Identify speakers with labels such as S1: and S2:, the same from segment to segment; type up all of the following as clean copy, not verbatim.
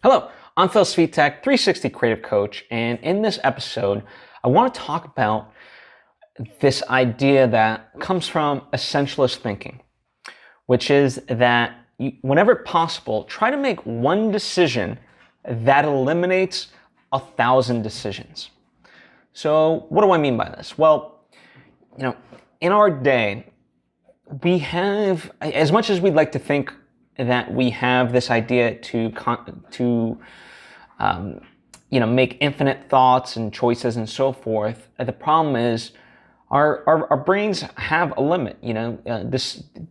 S1: Hello, I'm Svitek, 360 Creative Coach, and in this episode, I want to talk about this idea that comes from essentialist thinking, which is that whenever possible, try to make one decision that eliminates 1,000 decisions. So what do I mean by this? Well, in our day, we have, as much as we'd like to think that we have this idea to make infinite thoughts and choices and so forth, the problem is our brains have a limit.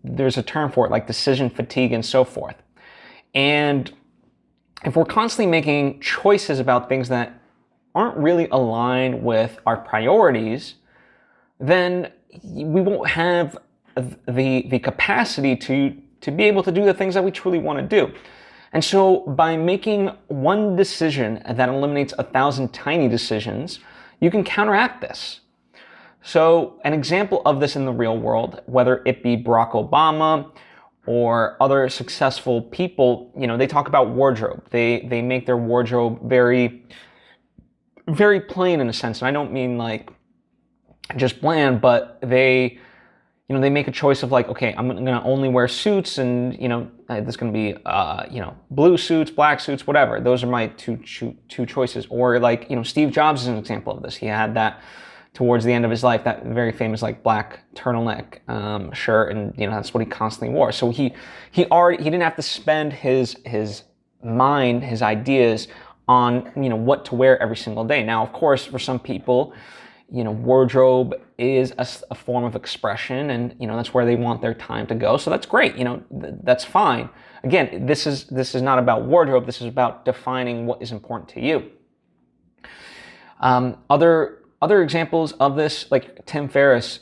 S1: There's a term for it, like decision fatigue and so forth. And if we're constantly making choices about things that aren't really aligned with our priorities, then we won't have the capacity to be able to do the things that we truly want to do. And so by making one decision that eliminates 1,000 tiny decisions, you can counteract this. So an example of this in the real world, whether it be Barack Obama or other successful people, they talk about wardrobe. They make their wardrobe very, very plain in a sense. And I don't mean like just bland, but they make a choice of like, okay, I'm going to only wear suits, and there's going to be blue suits, black suits, whatever. Those are my two choices. Or like, Steve Jobs is an example of this. He had that towards the end of his life, that very famous like black turtleneck shirt, and that's what he constantly wore. So he didn't have to spend his mind, his ideas on what to wear every single day. Now, of course, for some people, wardrobe is a form of expression, and that's where they want their time to go. So that's great. That's fine. Again, this is not about wardrobe. This is about defining what is important to you. Other examples of this, like Tim Ferriss,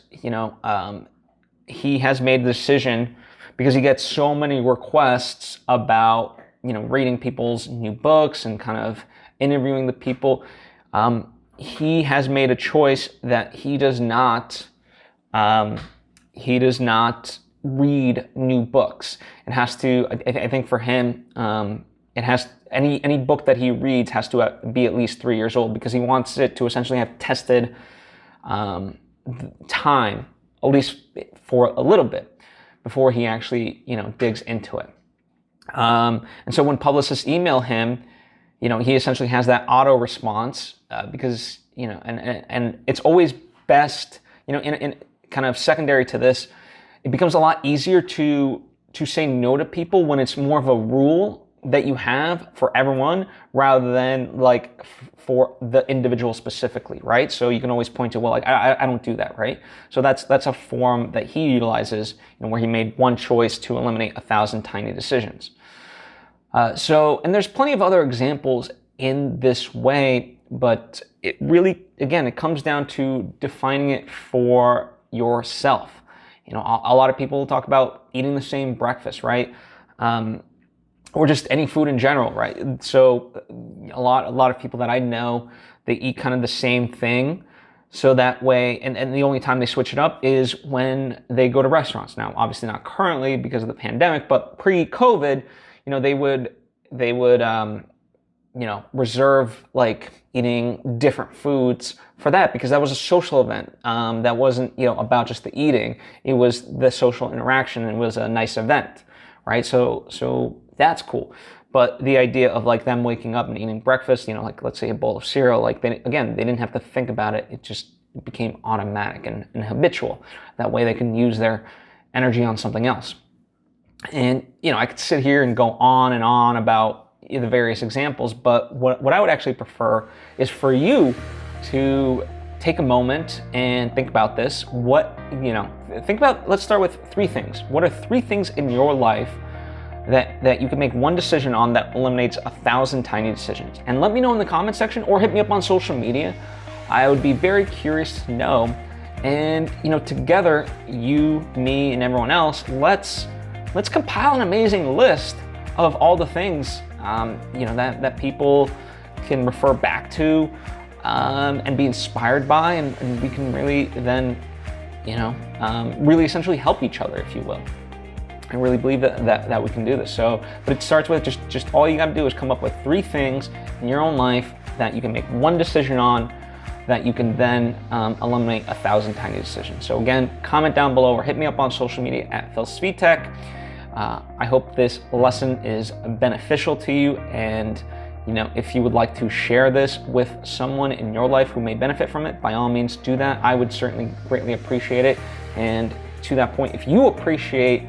S1: he has made the decision, because he gets so many requests about reading people's new books and kind of interviewing the people. He has made a choice that he does not read new books. It has to, I think for him, it has, any book that he reads has to be at least 3 years old, because he wants it to essentially have tested time, at least for a little bit, before he actually digs into it. And so when publicists email him, he essentially has that auto response, because and it's always best, in kind of secondary to this, it becomes a lot easier to say no to people when it's more of a rule that you have for everyone, rather than like for the individual specifically, right? So you can always point to, well, like I don't do that, right? So that's a form that he utilizes, where he made one choice to eliminate 1,000 tiny decisions. And there's plenty of other examples in this way, but it really, again, it comes down to defining it for yourself. A lot of people talk about eating the same breakfast, right? Or just any food in general, right? So a lot of people that I know, they eat kind of the same thing. So that way, and the only time they switch it up is when they go to restaurants. Now, obviously not currently because of the pandemic, but pre-COVID, they would reserve like eating different foods for that, because that was a social event. That wasn't, about just the eating. It was the social interaction, and it was a nice event, right? So that's cool. But the idea of like them waking up and eating breakfast, like let's say a bowl of cereal, like they didn't have to think about it. It just became automatic and habitual. That way they can use their energy on something else. And, I could sit here and go on and on about the various examples, but what I would actually prefer is for you to take a moment and think about this. Let's start with 3 things. What are 3 things in your life that you can make one decision on that eliminates 1,000 tiny decisions? And let me know in the comment section, or hit me up on social media. I would be very curious to know. And, together, you, me, and everyone else, let's compile an amazing list of all the things that people can refer back to and be inspired by, and we can really then really essentially help each other, if you will. I really believe that we can do this. So, but it starts with just all you got to do is come up with 3 things in your own life that you can make one decision on, that you can then eliminate 1,000 tiny decisions. So again, comment down below or hit me up on social media at Svitek. I hope this lesson is beneficial to you, and if you would like to share this with someone in your life who may benefit from it, by all means do that. I would certainly greatly appreciate it. And to that point, if you appreciate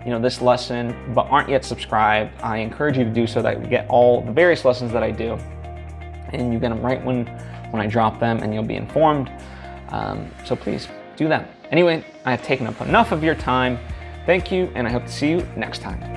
S1: this lesson but aren't yet subscribed, I encourage you to do so, that you get all the various lessons that I do, and you get them right when I drop them, and you'll be informed. So please do that. Anyway, I have taken up enough of your time. Thank you, and I hope to see you next time.